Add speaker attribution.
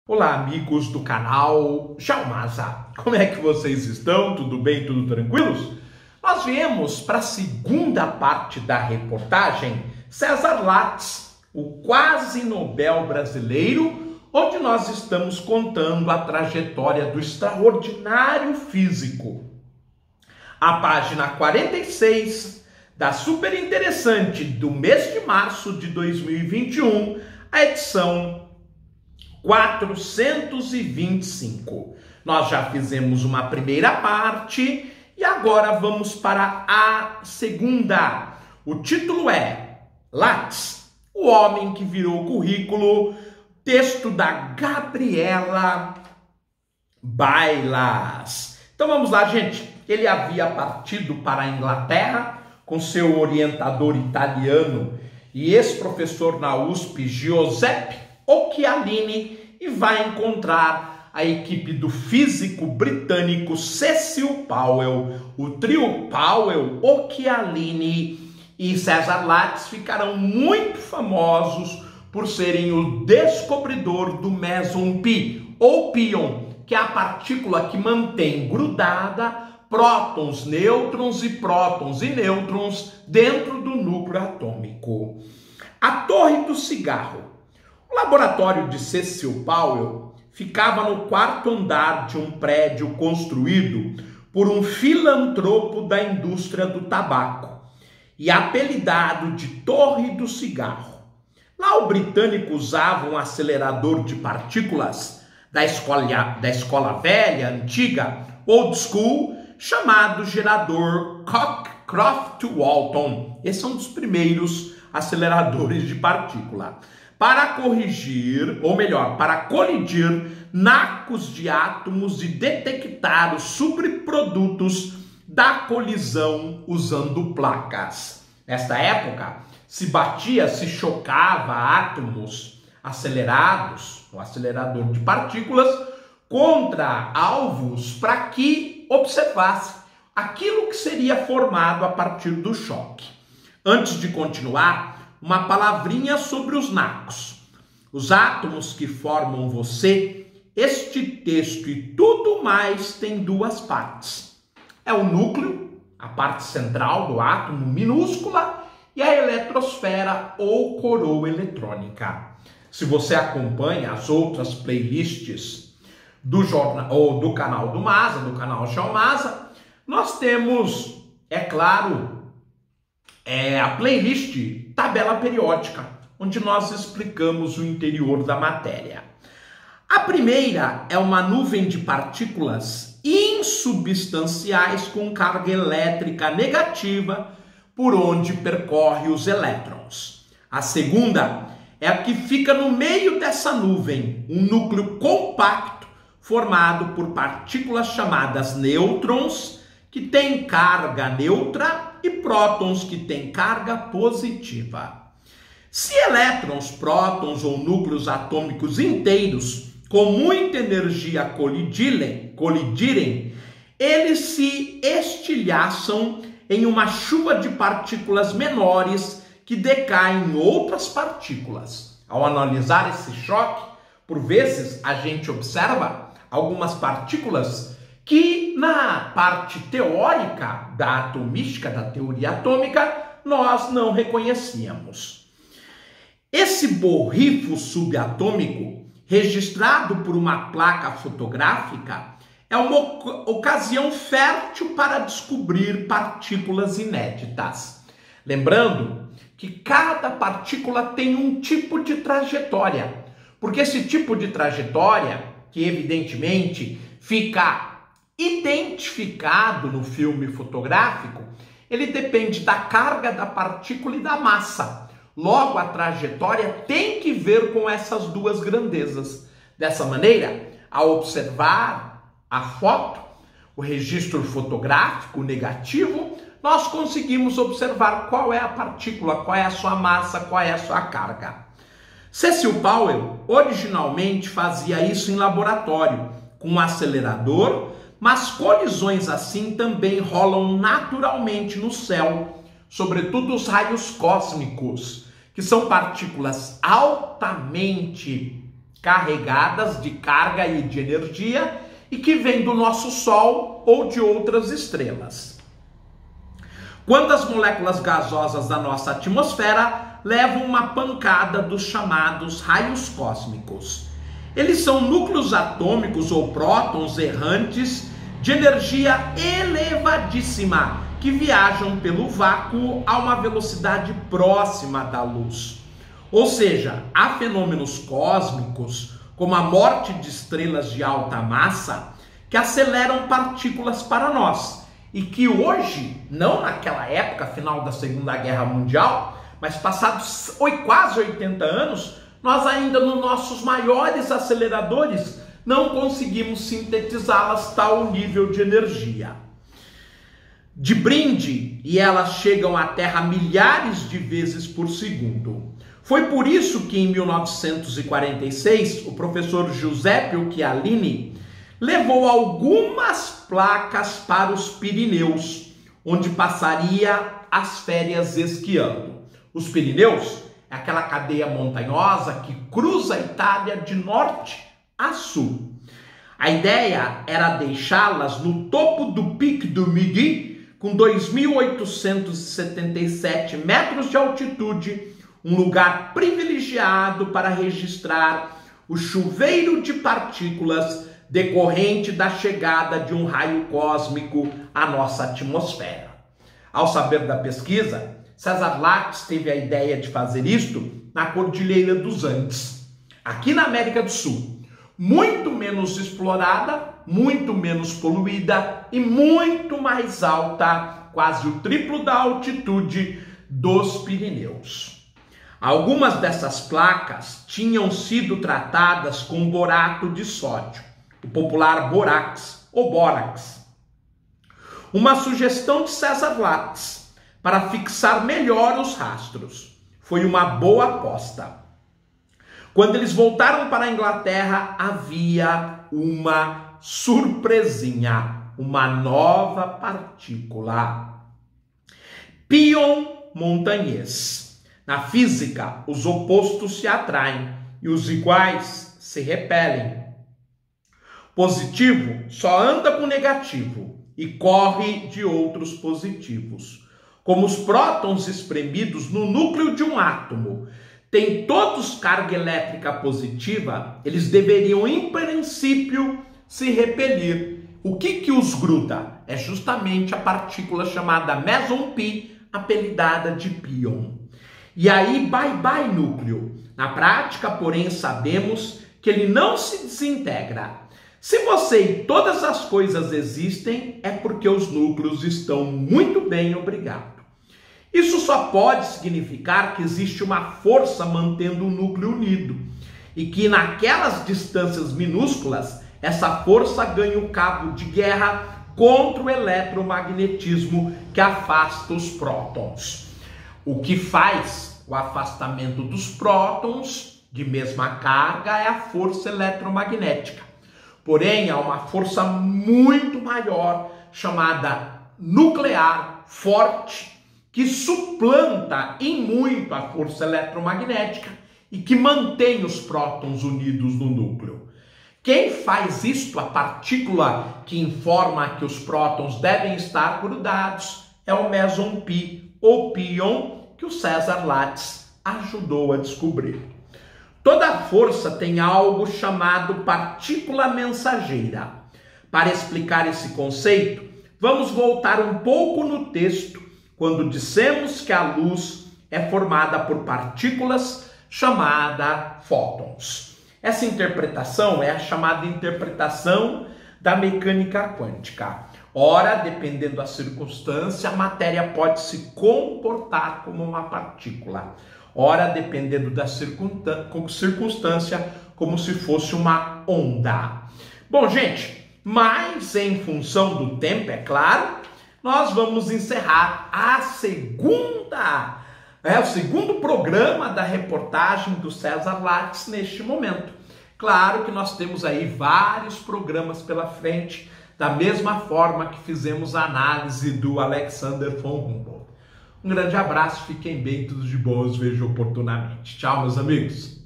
Speaker 1: Olá, amigos do canal Xiaomasa. Como é que vocês estão? Tudo bem? Tudo tranquilos? Nós viemos para a segunda parte da reportagem César Lattes, o quase Nobel brasileiro, onde nós estamos contando a trajetória do extraordinário físico. A página 46 da super interessante do mês de março de 2021, a edição 425. Nós já fizemos uma primeira parte e agora vamos para a segunda. O título é Lattes, o homem que virou currículo, texto da Gabriela Bailas. Então vamos lá, gente. Ele havia partido para a Inglaterra com seu orientador italiano e ex-professor na USP, Giuseppe Occhialini, e vai encontrar a equipe do físico britânico Cecil Powell. O trio Powell, Occhialini e César Lattes ficarão muito famosos por serem o descobridor do meson pi, ou pion, que é a partícula que mantém grudada prótons, nêutrons e prótons e nêutrons dentro do núcleo atômico. A Torre do Cigarro. O laboratório de Cecil Powell ficava no quarto andar de um prédio construído por um filantropo da indústria do tabaco e apelidado de Torre do Cigarro. Lá o britânico usava um acelerador de partículas da escola velha, antiga, old school, chamado gerador Cockcroft-Walton. Esse é um dos primeiros aceleradores de partícula. Para corrigir, ou melhor, para colidir nacos de átomos e detectar os subprodutos da colisão usando placas. Nesta época, se chocava átomos acelerados, o acelerador de partículas, contra alvos para que observasse aquilo que seria formado a partir do choque. Antes de continuar, uma palavrinha sobre os nacos. Os átomos que formam você, este texto e tudo mais tem duas partes. É o núcleo, a parte central do átomo minúscula, e a eletrosfera ou coroa eletrônica. Se você acompanha as outras playlists do jornal ou do canal do Masa, do canal Xiaomasa, nós temos, é claro, a playlist Tabela Periódica, onde nós explicamos o interior da matéria. A primeira é uma nuvem de partículas insubstanciais com carga elétrica negativa por onde percorre os elétrons. A segunda é a que fica no meio dessa nuvem, um núcleo compacto formado por partículas chamadas nêutrons, que têm carga neutra, e prótons, que têm carga positiva. Se elétrons, prótons ou núcleos atômicos inteiros com muita energia colidirem, eles se estilhaçam em uma chuva de partículas menores que decaem em outras partículas. Ao analisar esse choque, por vezes a gente observa algumas partículas que na parte teórica da atomística, da teoria atômica, nós não reconhecíamos. Esse borrifo subatômico, registrado por uma placa fotográfica, é uma ocasião fértil para descobrir partículas inéditas. Lembrando que cada partícula tem um tipo de trajetória, porque esse tipo de trajetória, que evidentemente fica identificado no filme fotográfico, ele depende da carga da partícula e da massa. Logo, a trajetória tem que ver com essas duas grandezas. Dessa maneira, ao observar a foto, o registro fotográfico negativo, nós conseguimos observar qual é a partícula, qual é a sua massa, qual é a sua carga. Cecil Powell originalmente fazia isso em laboratório, com um acelerador, mas colisões assim também rolam naturalmente no céu, sobretudo os raios cósmicos, que são partículas altamente carregadas de carga e de energia e que vêm do nosso Sol ou de outras estrelas. Quando as moléculas gasosas da nossa atmosfera levam uma pancada dos chamados raios cósmicos. Eles são núcleos atômicos ou prótons errantes de energia elevadíssima que viajam pelo vácuo a uma velocidade próxima da luz. Ou seja, há fenômenos cósmicos, como a morte de estrelas de alta massa, que aceleram partículas para nós e que hoje, não naquela época, final da Segunda Guerra Mundial, mas passados quase 80 anos, nós ainda nos nossos maiores aceleradores não conseguimos sintetizá-las tal nível de energia. De brinde, e elas chegam à Terra milhares de vezes por segundo. Foi por isso que em 1946 o professor Giuseppe Occhialini levou algumas placas para os Pirineus, onde passaria as férias esquiando. Os Pirineus é aquela cadeia montanhosa que cruza a Itália de norte a sul. A ideia era deixá-las no topo do Pic du Midi, com 2.877 metros de altitude, um lugar privilegiado para registrar o chuveiro de partículas decorrente da chegada de um raio cósmico à nossa atmosfera. Ao saber da pesquisa, César Lattes teve a ideia de fazer isto na Cordilheira dos Andes, aqui na América do Sul, muito menos explorada, muito menos poluída e muito mais alta, quase o triplo da altitude dos Pirineus. Algumas dessas placas tinham sido tratadas com borato de sódio, o popular borax ou bórax. Uma sugestão de César Lattes para fixar melhor os rastros. Foi uma boa aposta. Quando eles voltaram para a Inglaterra, havia uma surpresinha, uma nova partícula. Pion montanhês. Na física, os opostos se atraem e os iguais se repelem. Positivo só anda com negativo e corre de outros positivos. Como os prótons espremidos no núcleo de um átomo têm todos carga elétrica positiva, eles deveriam, em princípio, se repelir. O que os gruda? É justamente a partícula chamada meson pi, apelidada de pion. E aí, bye núcleo. Na prática, porém, sabemos que ele não se desintegra. Se você e todas as coisas existem, é porque os núcleos estão muito bem, obrigado. Isso só pode significar que existe uma força mantendo o núcleo unido e que naquelas distâncias minúsculas, essa força ganha o cabo de guerra contra o eletromagnetismo que afasta os prótons. O que faz o afastamento dos prótons de mesma carga é a força eletromagnética. Porém, há uma força muito maior chamada nuclear forte que suplanta em muito a força eletromagnética e que mantém os prótons unidos no núcleo. Quem faz isto, a partícula que informa que os prótons devem estar grudados, é o meson pi, ou pion, que o César Lattes ajudou a descobrir. Toda força tem algo chamado partícula mensageira. Para explicar esse conceito, vamos voltar um pouco no texto, quando dissemos que a luz é formada por partículas chamada fótons. Essa interpretação é a chamada interpretação da mecânica quântica. Ora, dependendo da circunstância, a matéria pode se comportar como uma partícula. Ora, dependendo da circunstância, como se fosse uma onda. Bom, gente, mas em função do tempo, é claro, nós vamos encerrar o segundo programa da reportagem do César Lattes neste momento. Claro que nós temos aí vários programas pela frente, da mesma forma que fizemos a análise do Alexander von Humboldt. Um grande abraço, fiquem bem, tudo de bom, os vejo oportunamente. Tchau, meus amigos.